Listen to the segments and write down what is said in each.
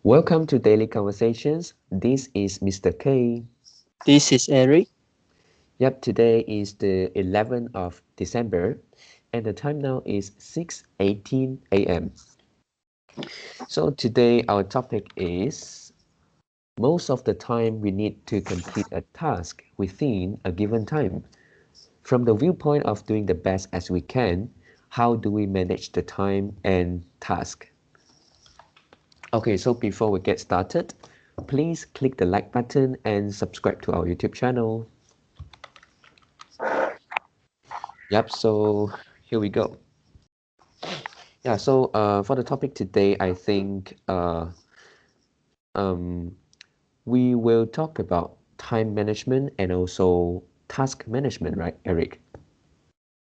Welcome to Daily Conversations. This is Mr. K. This is Eric. Yep, today is the 11th of December and the time now is 6:18 a.m. So today our topic is most of the time we need to complete a task within a given time. From the viewpoint of doing the best as we can, how do we manage the time and task? Okay, so before we get started, please click the like button and subscribe to our YouTube channel. Yep, so here we go. Yeah, so for the topic today, I think um, we will talk about time management and also task management, right, Eric?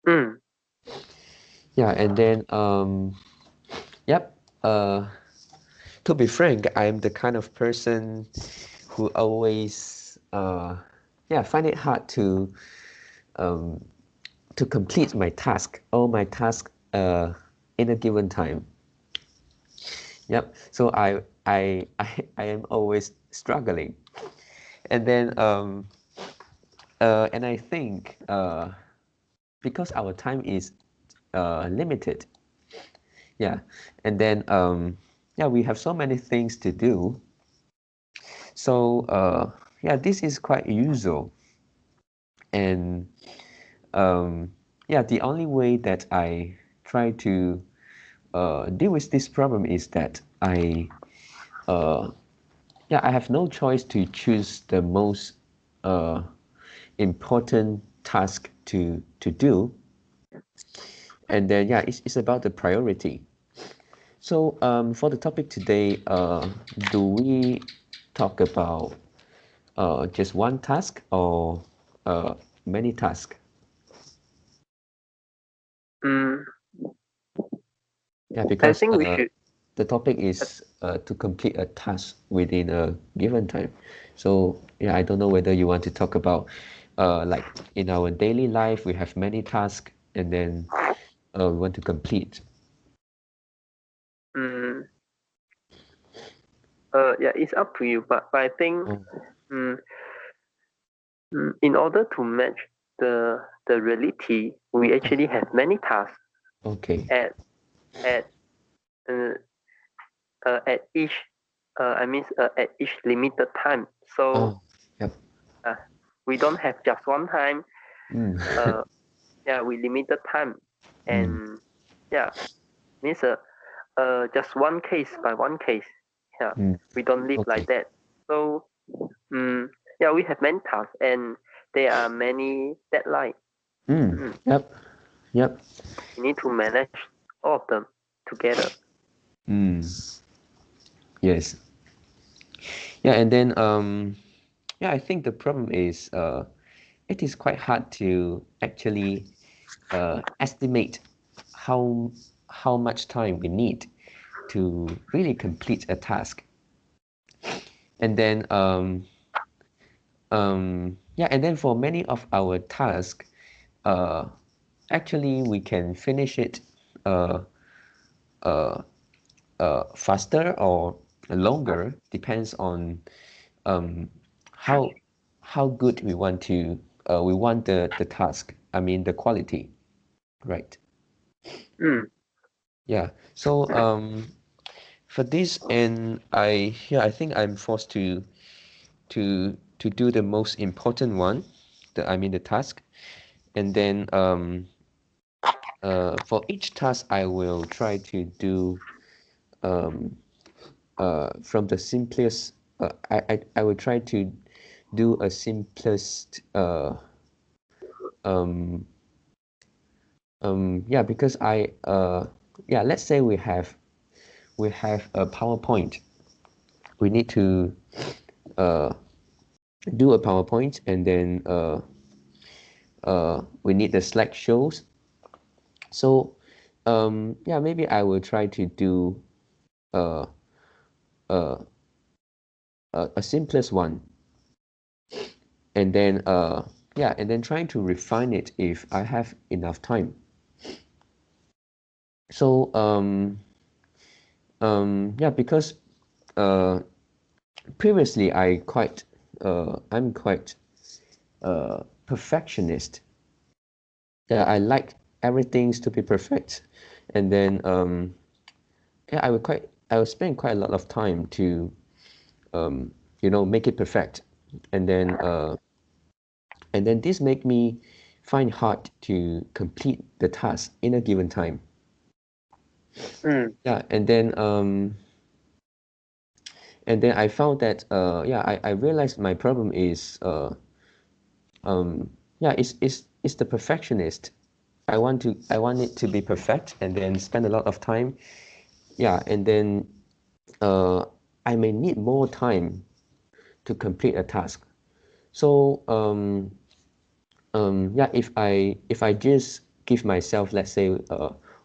Mm, Yeah, and then yep, to be frank, I'm the kind of person who always yeah, find it hard um, to complete my task, all my tasks in a given time. Yep. So I am always struggling, and then and I think because our time is limited, yeah, and then yeah, we have so many things to do. So yeah, this is quite usual, and yeah, the only way that I try to deal with this problem is that uh, yeah, I have no choice to choose the most uh, important task to do, and then yeah, it's about the priority. So for the topic today, do we talk about just one task or uh, many tasks? mm, Yeah, I because think we should. the topic uh, is to complete a task within a given time. So yeah, I don't know whether you want to talk about like in our daily life we have many tasks and then we want to complete. Mm, yeah, it's up to you. But I think Oh, mm, in order to match the reality, we actually have many tasks okay. at at uh, at each at each limited time. So Oh, yep. uh, we don't have just one time. Mm. Uh, yeah, we limited time, Mm. and yeah, means just one case by one case. Yeah, Mm. we don't live like Okay. that. So, yeah, we have many tasks and there are many deadlines. Mm. Mm, Yep. Yep. we need to manage all of them together. Mm. Yes. Yeah, and then yeah, I think the problem is it is quite hard to actually estimate how how much time we need to really complete a task. And then yeah, and then for many of our tasks, uh, actually we can finish it uh, uh, faster or longer, depends on um, how how good we want the task. I mean the quality, right? Mm, Yeah. So for this, and I think I'm forced to do the most important one, I mean the task, and then for each task I will try to do um, from the simplest. I will try to do a simplest. Um, yeah, because yeah, let's say we have a PowerPoint. We need to uh, do a PowerPoint, and then we need the slideshows. So yeah, maybe I will try to do uh, uh, a simplest one, and then yeah, and then trying to refine it if I have enough time. So yeah, because uh, previously I'm quite perfectionist. Yeah, I like everything to be perfect, and then yeah, I would spend quite a lot of time to make it perfect, and then this make me find hard to complete the task in a given time. Mm. Yeah, and then I found that yeah, I realized my problem is um yeah, it's the perfectionist. I want it to be perfect and then spend a lot of time. Yeah, and then uh I may need more time to complete a task. So yeah, if I just give myself, let's say,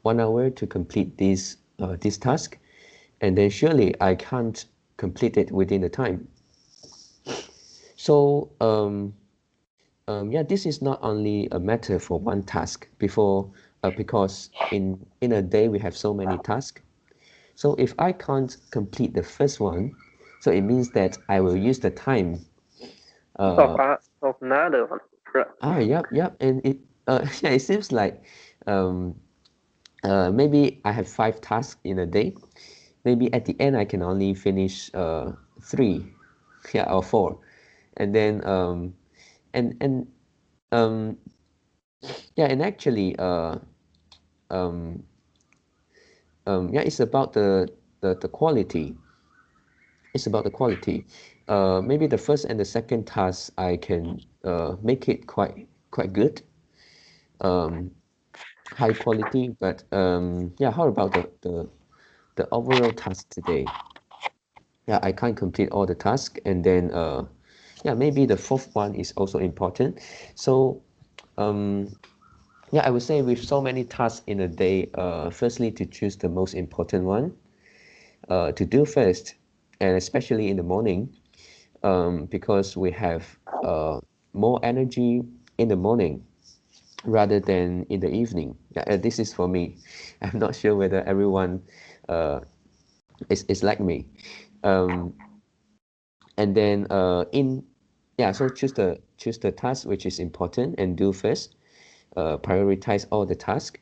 1 hour to complete this task, and then surely I can't complete it within the time. So yeah, this is not only a matter for one task before, because in a day we have so many tasks. So if I can't complete the first one, so it means that I will use the time. Uh, Of another one. Right. yep, yep, and it yeah, it seems like um, maybe I have 5 tasks in a day. Maybe at the end I can only finish 3, yeah, or 4, and then and um, yeah, and actually um, yeah, it's about the quality. It's about the quality. Maybe the first and the second task I can make it quite good, um, high quality. But yeah, how about the overall task today? Yeah, I can't complete all the tasks, and then yeah, maybe the fourth one is also important. So um, yeah, I would say with so many tasks in a day, firstly to choose the most important one to do first, and especially in the morning, because we have more energy in the morning rather than in the evening. Yeah, this is for me. I'm not sure whether everyone uh, is like me. Um, and then in yeah, so choose the task which is important and do first. Prioritize all the tasks,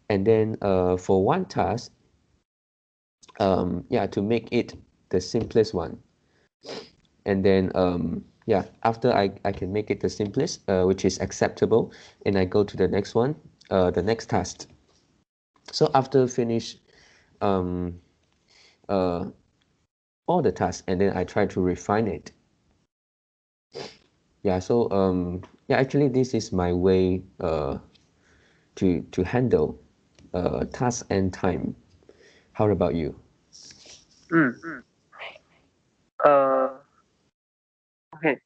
and then for one task, yeah, to make it the simplest one, and then yeah, after I can make it the simplest, which is acceptable, and I go to the next one, the next task. So after finish um, uh, all the tasks, and then I try to refine it. Yeah, so yeah, actually this is my way to handle task and time. How about you? Mm. Uh, okay.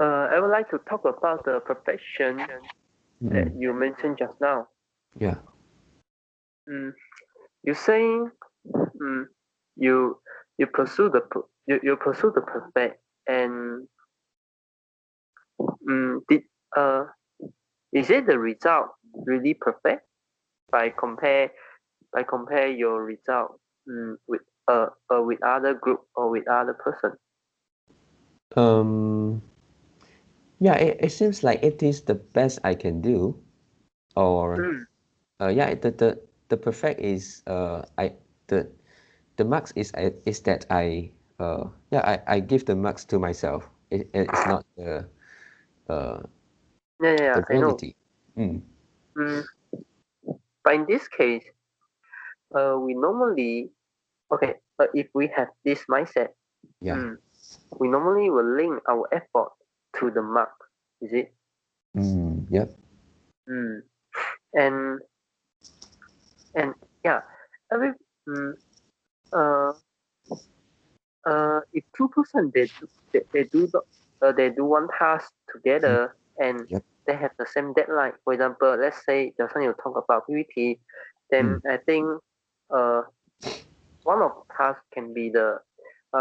I would like to talk about the profession that Mm, you mentioned just now. yeah. Mm. You saying mm, you you pursue the perfect, and did uh is it the result really perfect by compare your result with other group or with other person? Um, yeah, it seems like it is the best I can do, or Mm. yeah, the perfect is I the marks is that yeah, I give the marks to myself. It's not uh Yeah, yeah, yeah, the I know. reality. Mm, Mm. But in this case, we normally okay. If we have this mindset, yeah. mm, we normally will link our effort to the mark. Is it? Yep. Mm. And and yeah, every mm, uh if two-person they do one task Mm, together and yep. they have the same deadline. For example, let's say just when you talk about PPT, then Mm, I think uh one of the tasks can be the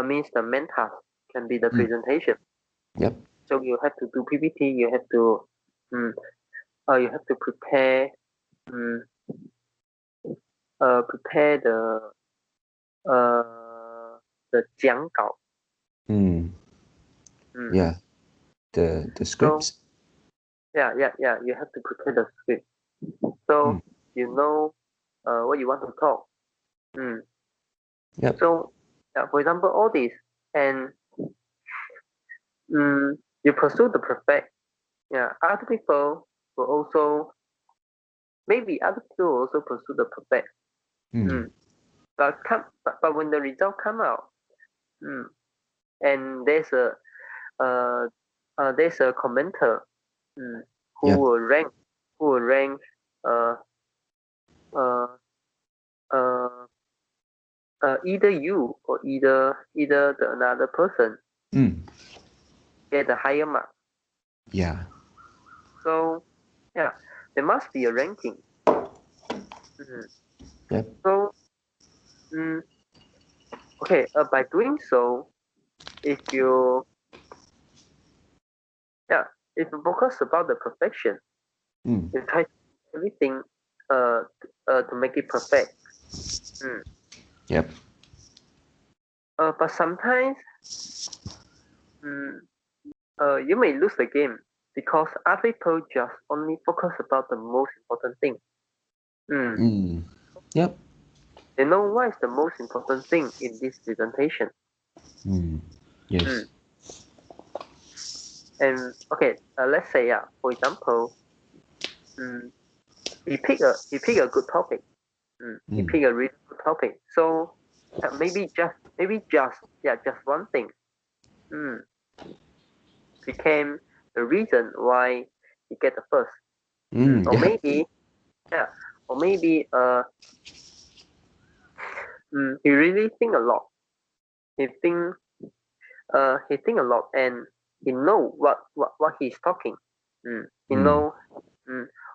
means the main task can be the mm, presentation. yep. So you have to do PPT. Mm, you have to mm, prepare the the 讲稿. Yeah, the So scripts. yeah, you have to prepare the script. So Mm. you know what you want to talk. Yep. So for example, all this, and you pursue the perfect. Yeah, other people will also, maybe other people will also pursue the perfect. Mm. But when the result come out, mm, and uh, there's a commenter, mm, who Yep. will rank who will rank uh, uh, uh, either you or either the another person Mm. get a higher mark. Yeah. So yeah, there must be a ranking. Mm. Yep. So mm, okay, by doing so, if you yeah, if you focus about the perfection, Mm. you try everything to make it perfect. Mm. Yep. But sometimes mm, you may lose the game because other people just only focus about the most important thing. Mm. Mm. Yep. They know what is the most important thing in this presentation. Mm. Yes. Mm. And okay, let's say for example, mm, he pick a good topic. He Mm. pick a really good topic. So maybe just one thing mm, became the reason why he get the first. Mm. Or Yep. maybe yeah, or maybe he really think a lot. He think he think a lot, and he know what he's talking. He Mm. know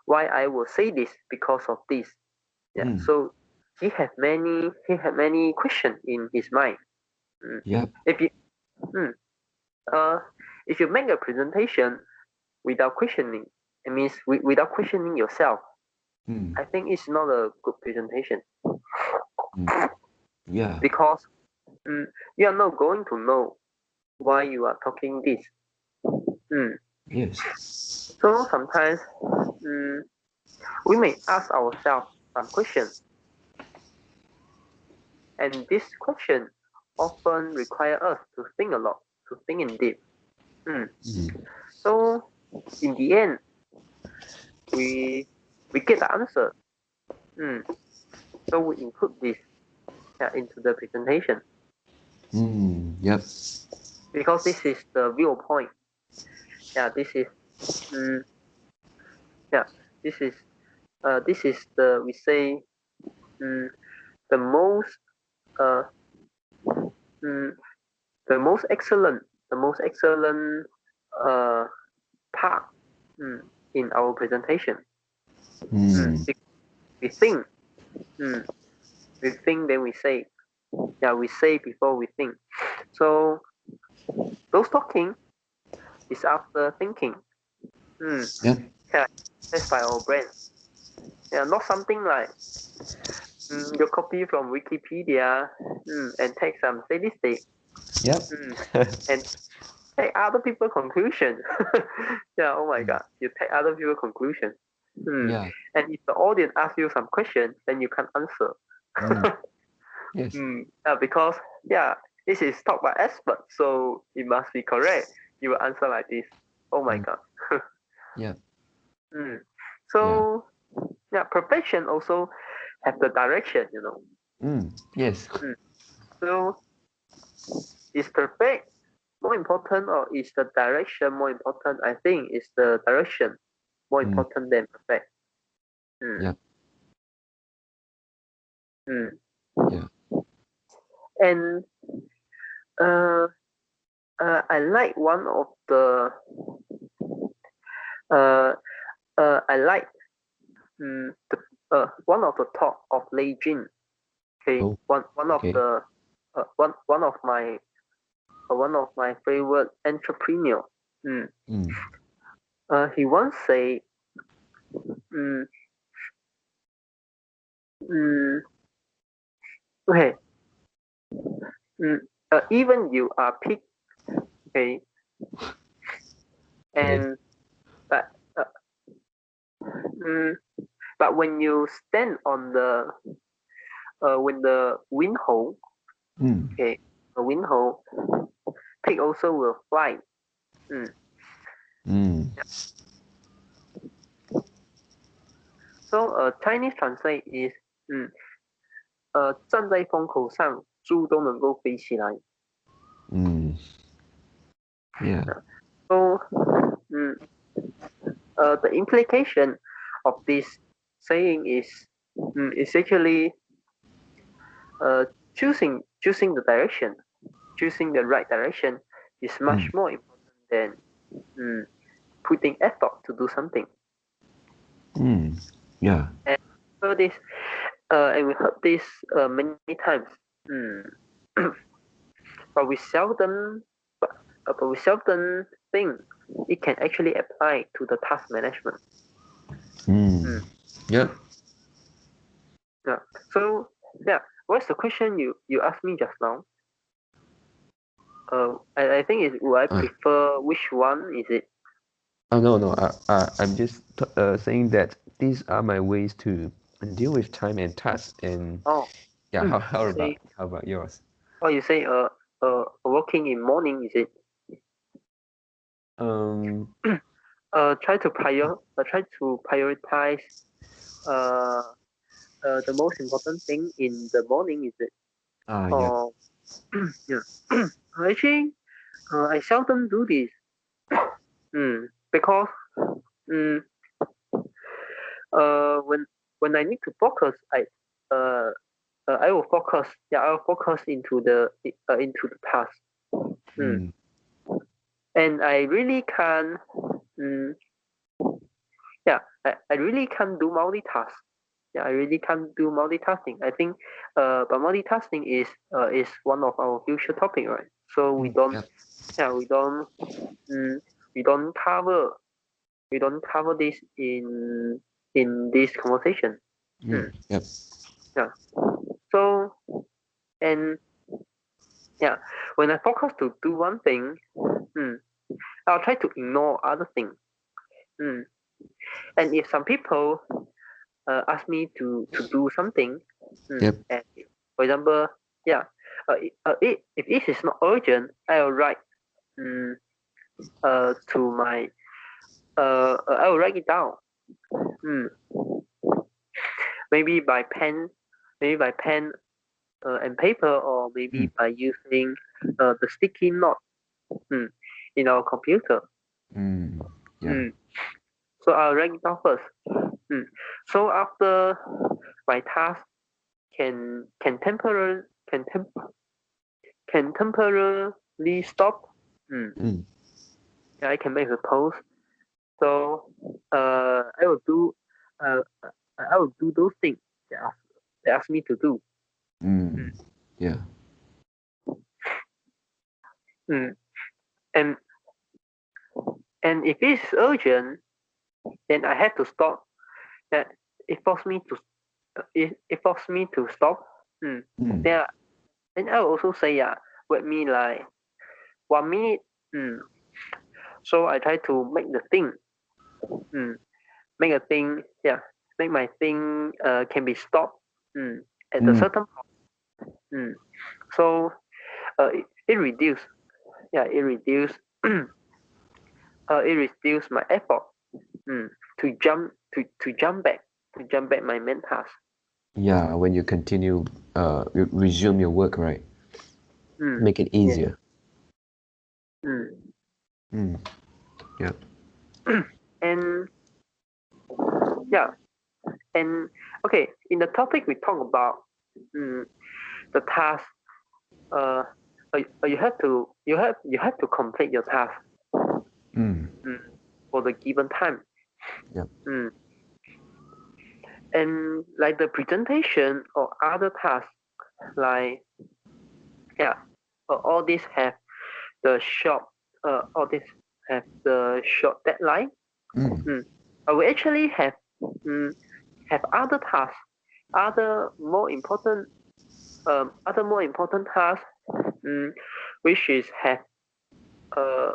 why I will say this because of this. Yeah. Mm. So he had many questions in his mind. Mm. Yep. If you mm, uh if you make a presentation without questioning, it means without questioning yourself, Mm. I think it's not a good presentation Mm. Yeah. because mm, you are not going to know why you are talking this. Mm. Yes. So sometimes mm, we may ask ourselves some questions, and this question often require us to think a lot, to think in deep. Mm. Mm. So in the end, we we get the answer. Mm. So we include this into the presentation Mm. Yep. because this is the viewpoint. Yeah, this is mm, yeah, this is the we say mm, the most uh, mm, the most excellent uh, part mm, in our presentation. Mm. We think, mm, then we say. Yeah, we say before we think. So those talking is after thinking. Mm, Yep. yeah, that's by our brain. Yeah, not something like you copy from Wikipedia and take some statistic Yep. mm, and take other people's conclusion. Yeah, oh my Mm. god, you take other people's conclusion. Mm. Yeah. And if the audience asks you some question, then you can answer. Mm. Yes. Yeah, because yeah, this is talk by expert, so it must be correct. You will answer like this. Oh my Mm. god. Yep. Mm. Yeah. So yeah, perfection also have the direction. Mm. Yes. Mm. So is perfect more important or is the direction more important? I think it's the direction more Mm. important than perfect. Mm. Yep. Mm. Yeah. And uh, I like one of the uh, I like one of the talk of Lei Jin. Okay, Oh. one of Okay. the one of my favorite entrepreneur. Mm. Mm. He once say, mm, mm, okay, mm, even you are picked, okay, Okay. and but uh, mm, but when you stand on the when the wind hole, Mm. okay, the wind hole, pig also will fly. Mm. Mm. So Chinese translate is 站在风口上，猪都能够飞起来。Mm. Yeah. So mm, the implication of this saying is actually uh, choosing the direction, choosing the right direction is much Mm. more important than mm, putting effort to do something. Mm. Yeah. And heard this, and we heard this many times. Mm. but we seldom, but we seldom think it can actually apply to the task management. Mm. Mm. Yep. Yeah. So yeah, what's the question you asked me just now? I think is would I Uh, prefer which one is it? oh no, no. I'm just saying that these are my ways to deal with time and tasks. And Oh, yeah, you say how about yours? you say working in morning is it? Um. Try to prioritize uh the most important thing in the morning is it? Yep. Or yeah. Actually, I seldom do this. Because mm, when I need to focus, uh I will focus. Yeah, I will focus into the task. Mm. Mm. And I really can't. Mm, yeah, I really can't do multitask. Yeah, I really can't do multitasking. I think, but multitasking is one of our future topic, right? So we Mm. don't, Yep. yeah, mm, we don't cover, we don't cover this in this conversation. Mm. Mm, Yep. yeah. So and yeah, when I focus to do one thing, mm, I'll try to ignore other things. Mm. And if some people ask me to do something, Yep. and for example, yeah, if it is not urgent, I'll write mm, to my I'll write it down. Mm. Maybe by pen, maybe by pen and paper, or maybe Mm. by using the sticky note mm, in our computer. Mm. Yeah. Mm. So I'll write it down first. Mm. So after my task can can temporarily stop. Mm. Mm. Yeah, I can make a pause. So uh, I will do those things they ask me to do. Mm. Mm. Yeah. Mm. And and if it's urgent, then I have to stop. That it forced me to it forced me to stop. Mm. Mm. Then then I will also say yeah, wait me like 1 minute. Mm. So I try to make the thing. Mm. Make a thing. Yeah. Make my thing can be stopped. Mm. At a Mm. certain point. Mm. So it reduce. Yeah. It reduce. It reduce my effort. Mm. To jump back my main task. Yeah. When you continue, resume your work, right? Mm. Make it Yeah. easier. Mm. Mm. Yeah. And yeah. And okay. In the topic we talk about mm, the task. Uh, you have to complete your task Mm. mm, for the given time. Yeah. Mm. And like the presentation or other tasks, like yeah, all these have the short, all these have the short deadline. Mm. Mm. We actually mm, have other tasks, other more important, other more important tasks which is have a,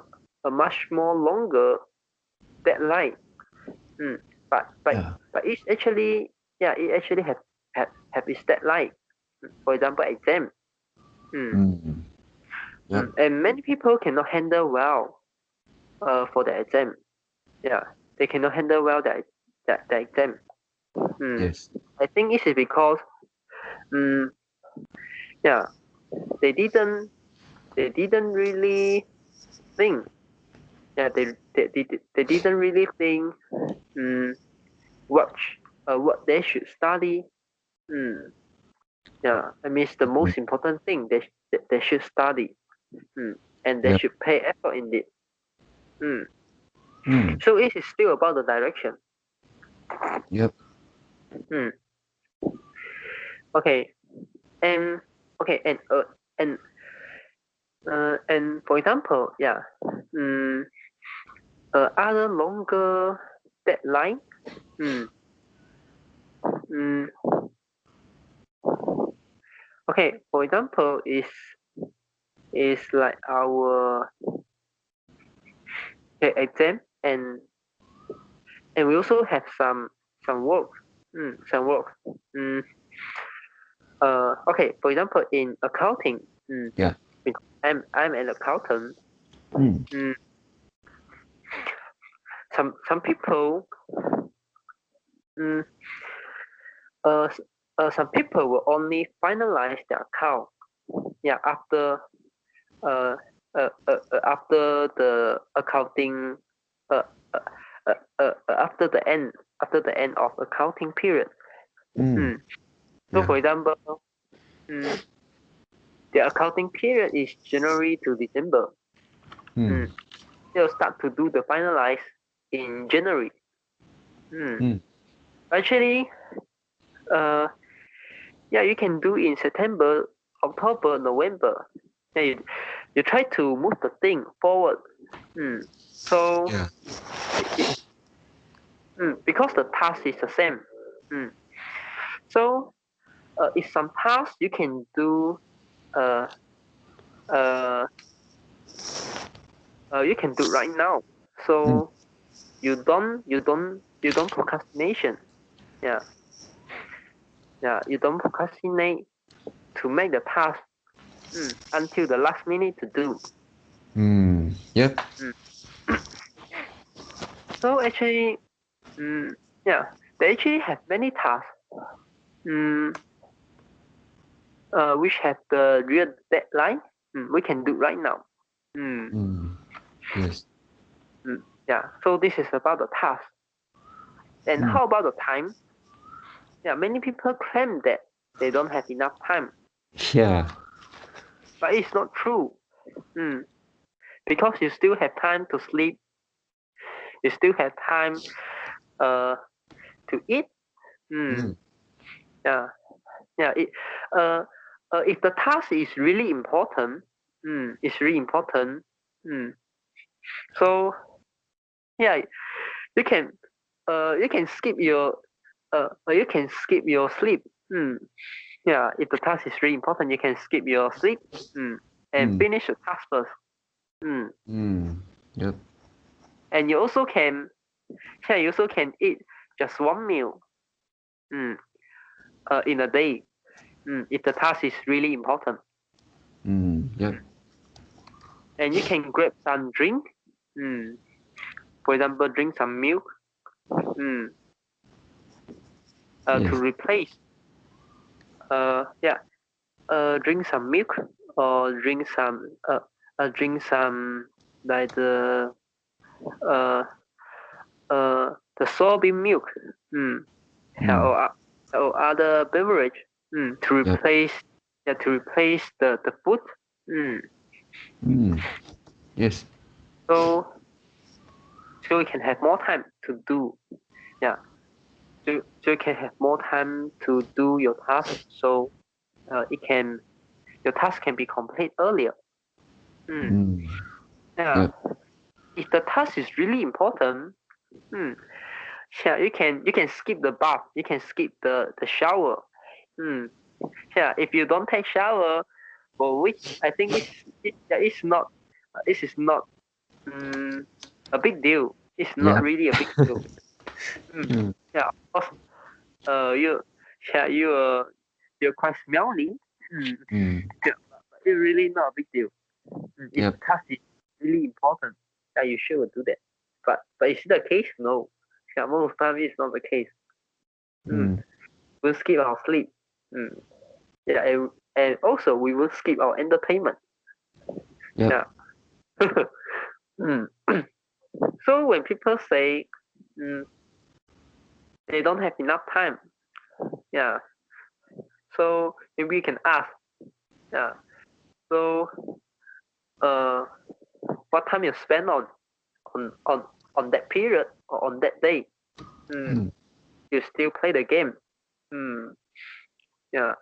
a much more longer deadline. Mm, Yeah. but it's actually, yeah, it actually have its deadline. For example, exam. Mm, Mm. Yep. and many people cannot handle well for the exam. Yeah, they cannot handle well the exam. Mm, Yes. I think it is because mm, yeah, they didn't they didn't really think. Yeah, they didn't really think mm, what they should study. Mm, yeah, I mean it's the Mm. most important thing they should study. Mm, and they Yep. should pay effort in it. Mm. Mm. So it is still about the direction. Yep. Mm. Okay, and okay, and and for example, yeah, mm, other longer deadline. Mm, mm, okay, for example, is like our okay, exam, and we also have some work. Some work. Mm, okay, for example, in accounting. Yeah. Because I'm an accountant. Mm. Mm, some people. Mm, uh, some people will only finalize their account. Yeah, uh, after the accounting. Uh, uh, after the end of accounting period. Mm. Mm. So Yeah. for example, mm, the accounting period is January to December. Mm. Mm. They'll start to do the finalize in January. Mm. Mm. Actually, uh, yeah, you can do in September, October, November. Yeah, you try to move the thing forward. Mm. So Yeah. because the task is the same. Mm. So if some tasks you can do uh, uh, you can do right now. Mm. So you don't procrastination. Yeah, yeah, you don't procrastinate to make the task until the last minute to do. Mm. Yep. Mm. So actually, mm, yeah, they actually have many tasks mm, which have the real deadline. We can do right now. Mm, Mm. Yes. yeah, so this is about the task. And Mm. how about the time? Yeah, many people claim that they don't have enough time, Yeah. but it's not true. Mm, because you still have time to sleep, you still have time uh, to eat. Mm, Mm. yeah, yeah. Uh, if the task is really important, it's really important. Mm, so yeah, you can you can skip your you can skip your sleep. Mm, yeah, if the task is really important, you can skip your sleep. And Mm. finish the task first. Mm, Mm. Yep. and you also can, yeah, you also can eat just one meal. Mm, in a day. If the task is really important. Mm. Yep. And you can grab some drink. Mm, for example, drink some milk. Mm, to Yes. replace. Yeah. Drink some milk or drink some like uh the soybean milk. Mm, yeah, Mm. or other beverage. To Yep. replace, yeah, to replace the food. Mm, Mm. Yes. so so you can have more time to do. Yeah. So you can have more time to do your task. So it can your task can be complete earlier. Mm. Mm. Yeah. Yep. If the task is really important, mm, yeah, you can skip the bath. You can skip the shower. Mm. Yeah. If you don't take shower, for which I think it's not this is not a big deal. It's not Yeah. really a big deal. Mm. Yeah, of course. You yeah you're quite smelly. Mm. Yeah, but it's really not a big deal. If Yep. the task is really important, yeah, you should do that. But is it the case? No. Yeah, most of the time it's not the case. Mm. We'll skip our sleep. Mm. Yeah, and also we will skip our entertainment. Yep. Yeah. mm. So when people say mm, they don't have enough time, yeah. So maybe we can ask, yeah. So uh, what time you spend on on on that period or on that day? Mm. Mm. You still play the game. Mm. Yeah.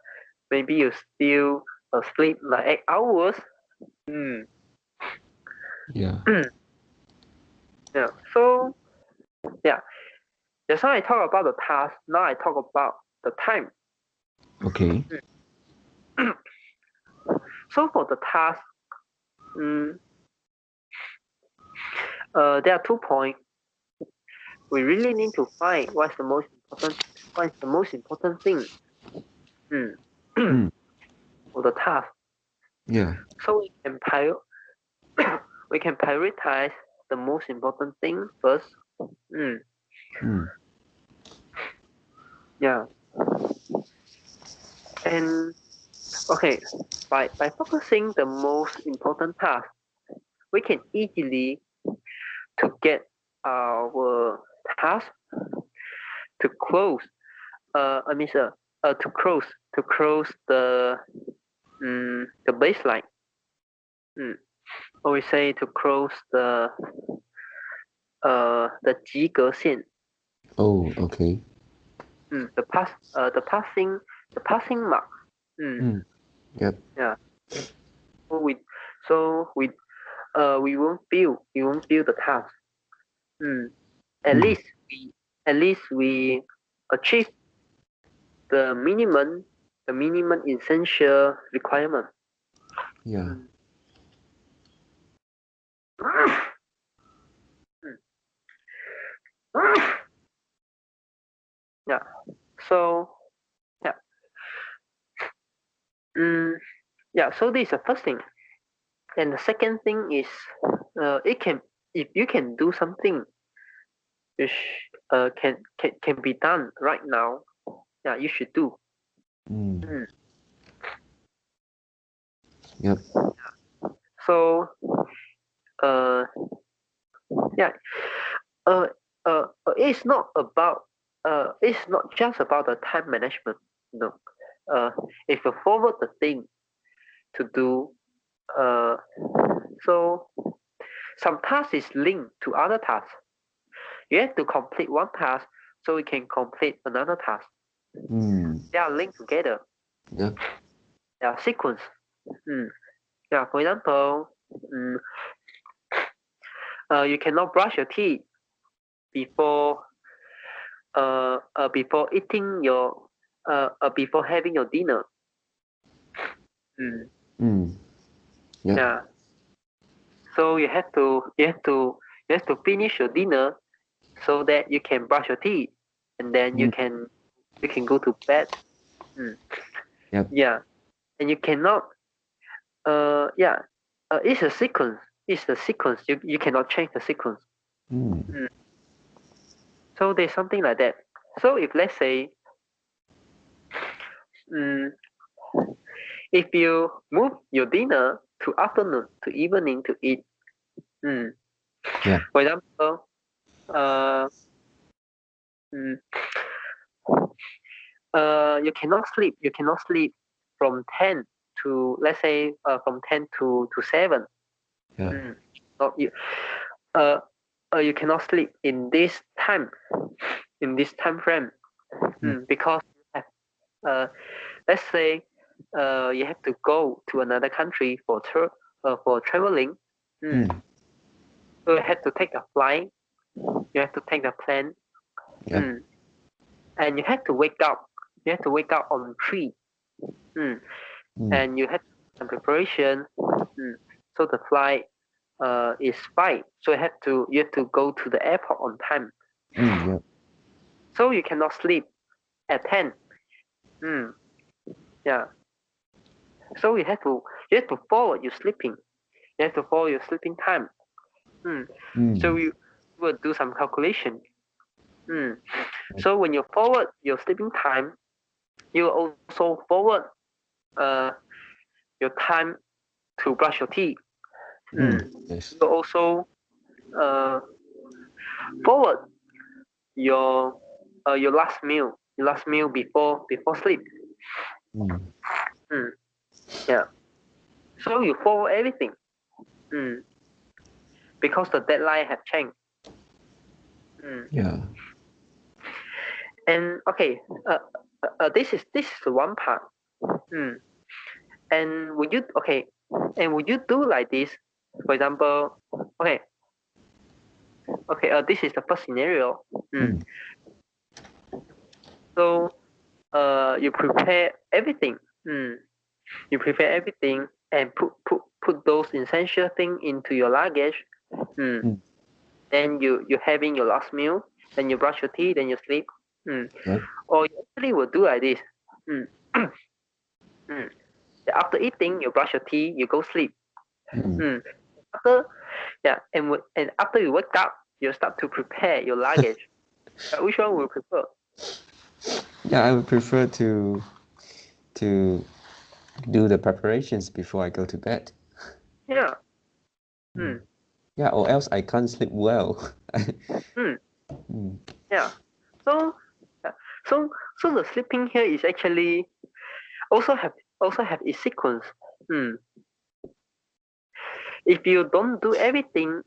Maybe you still sleep like 8 hours. Mm. Yeah. Yeah. So yeah. Just now I talk about the task. Now I talk about the time. Okay. So for the task, mm, there are 2 points. We really need to find what is the most important thing mm, Mm. for the task. Yeah. So we can prioritize the most important thing first. Mm, Mm. yeah, and okay, by focusing the most important task, we can easily to get our task to close. I mean, to close the baseline. Mm. Or we say to close the 及格线. Oh, okay. The passing mark. Mm. Mm. Yep. Yeah. So we won't fail the task. Mm. At Mm. least we achieve the minimum essential requirement. Yeah. Mm. Yeah. So yeah. Mm, yeah. So this is the first thing, and the second thing is, it can if you can do something which can be done right now, yeah, you should do. Mm. Mm. Yep. So uh yeah uh it's not just about the time management. No. If you forward the thing to do, uh so some task is linked to other tasks. You have to complete one task so you can complete another task. Mm. They are linked together. Yep. They are sequence. Mm. Yeah, for example, mm, you cannot brush your teeth before before eating before having your dinner. Mm. Mm. Yep. Yeah. So you have to finish your dinner so that you can brush your teeth, and then you Mm. can go to bed. Mm. Yep. Yeah, and you cannot yeah it's a sequence. It's the sequence. You cannot change the sequence. Mm. Mm. So there's something like that. So if let's say mm, if you move your dinner to afternoon to evening to eat, mm, Yeah. for example, uh, mm, you cannot sleep. You cannot sleep from 10 to, let's say, from 10 to 7. Yeah. Mm. Not you. Uh, you cannot sleep in this time frame, Mm. because you have, let's say, you have to go to another country for traveling. Mm. Mm. So you have to take a flight. You have to take a plane. Yep. Mm. And you have to wake up. You have to wake up on 3. Mm. Mm. And you have some preparation. So the flight is 5. So you have to go to the airport on time. Yeah. So you cannot sleep at 10. Yeah. So you have to follow your sleeping. You have to follow your sleeping time. So you will do some calculation. So when you forward your sleeping time, you also forward uh, your time to brush your teeth. Yes. You also uh, forward your your last meal before sleep. Mm, yeah. So you follow everything. Mm, because the deadline have changed. Yeah. And okay, this is the one part. Mm. And would you do like this? For example, okay, this is the first scenario. So you prepare everything. You prepare everything and put those essential things into your luggage. Then you having your last meal. Then you brush your teeth. Then you sleep. Yeah. Or you actually will do like this. Mm. mm. After eating, you brush your teeth. You go sleep. Mm. After and after you wake up, you start to prepare your luggage. Which one will you prefer? Yeah, I would prefer to do the preparations before I go to bed. Yeah. Mm. Yeah, or else I can't sleep well. Mm. Yeah. So, yeah. so so the sleeping here is actually also have its sequence. Mm. If you don't do everything,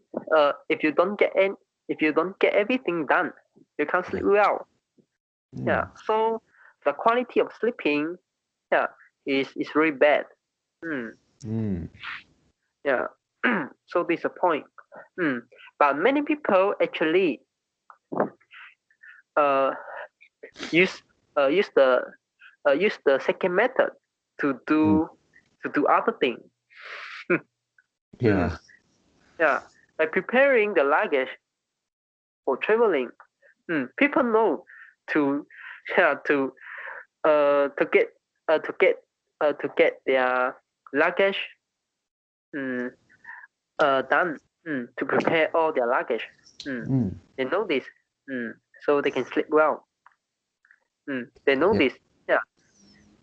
if you don't get everything done, you can't sleep well. Yeah. So the quality of sleeping, yeah, is really bad. Yeah. So this is a point. But many people actually uh use use the use the second method to do other things. Yeah. Yeah, by preparing the luggage for traveling, people know to yeah to get uh, to get to get their luggage um, done, to prepare all their luggage. They know this, so they can sleep well. They know Yeah. this, yeah.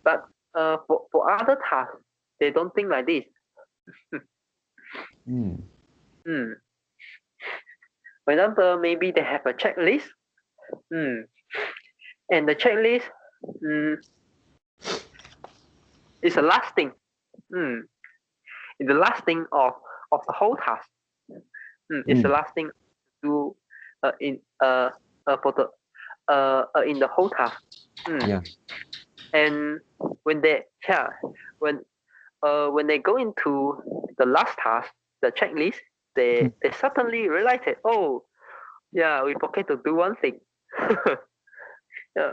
But for other tasks, they don't think like this. Mm. For example, maybe they have a checklist, mm. and the checklist mm, is the last thing. Mm. It's the last thing of the whole task. It's the last thing to do in for the in the whole task. Yeah. And when they yeah when they go into the last task, the checklist, they suddenly realize that, oh yeah, we forget to do one thing. Yeah.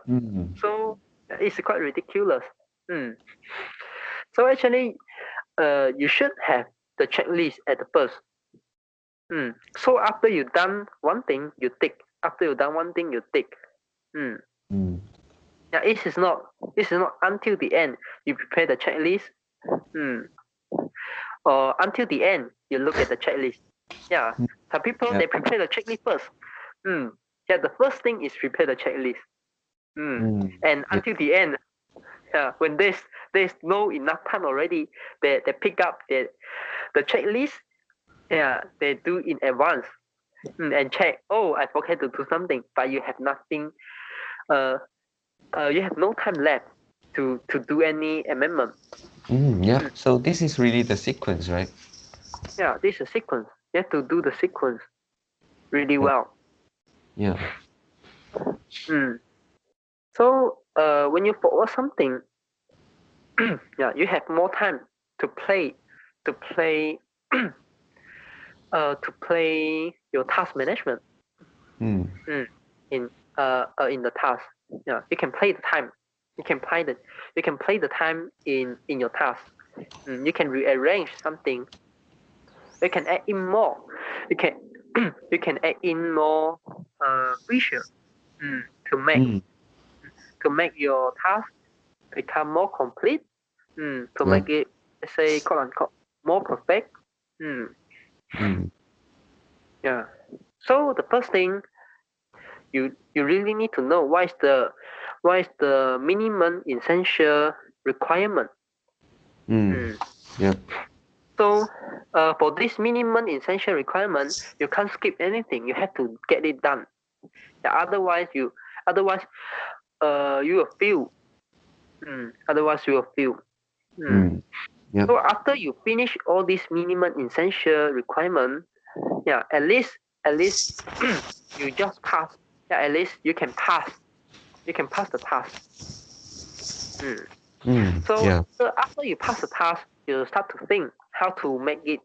So it's quite ridiculous. Mm. So actually, you should have the checklist at the first. So after you done one thing, you tick. After you done one thing, you tick. Mm. Yeah, it is not until the end you prepare the checklist. Mm. Or until the end you look at the checklist. Yeah, some people Yeah. they prepare the checklist first. Yeah, the first thing is prepare the checklist. And Yeah. until the end, yeah, when there's no enough time already, they pick up the checklist. Yeah, they do in advance, and check. Oh, I forget to do something, but you have nothing. Uh, you have no time left to do any amendment. Yeah. So this is really the sequence, right? Yeah, this is a sequence. You have to do the sequence really Yeah. well. Yeah. Mm. So when you forward something, yeah, you have more time to play, to play, to play your task management. Mm. In the task, yeah, you can play the time. You can play the time in your task. You can rearrange something. You can add in more. You can you can add in more feature to make Mm. your task become more complete. To Yeah. make it, let's say, quote unquote, more perfect. Mm, Mm. yeah. So the first thing you really need to know what is the minimum essential requirement. Mm. Mm. Yeah. So for this minimum essential requirement, you can't skip anything. You have to get it done. Yeah, otherwise you will fail. Otherwise you will fail. Mm. Mm. Yeah. So after you finish all these minimum essential requirement, yeah, at least you just pass. Yeah, at least you can pass. You can pass the task. Mm. Mm. So Yeah. after you pass the task, you start to think how to make it,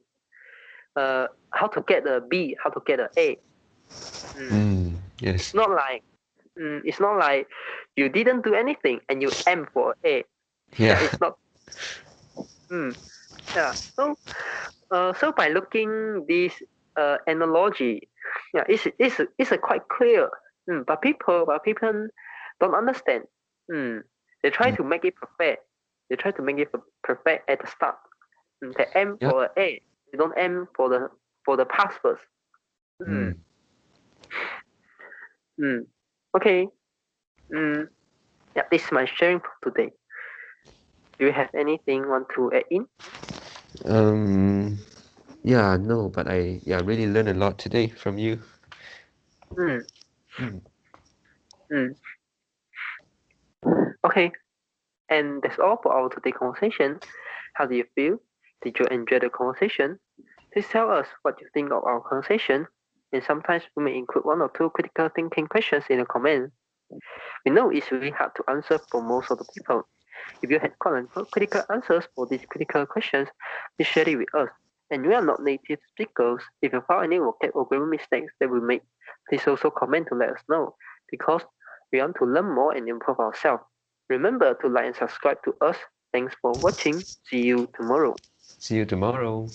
how to get a B, how to get a A. Mm. Mm. It's Yes. not like it's not like you didn't do anything and you aim for A. Yeah, Yeah. it's not. Mm. Yeah. So by looking this analogy, yeah, it's a quite clear. But people don't understand. Mm. They try Mm. to make it perfect. They try to make it perfect at the start. They aim Yeah. for A. They don't aim for the pass first. Mm. Mm. Mm. Okay. Mm. Yeah, this is my sharing for today. Do you have anything want to add in? Um. Yeah. No, but I really learned a lot today from you. Mm. Mm. Mm. Okay. And that's all for our today conversation. How do you feel? Did you enjoy the conversation? Please tell us what you think of our conversation. And sometimes we may include one or two critical thinking questions in the comments. We know it's really hard to answer for most of the people. If you had quote unquote critical answers for these critical questions, please share it with us. And we are not native speakers. If you found any vocab or grammar mistakes that we made, please also comment to let us know because we want to learn more and improve ourselves. Remember to like and subscribe to us. Thanks for watching. See you tomorrow. See you tomorrow.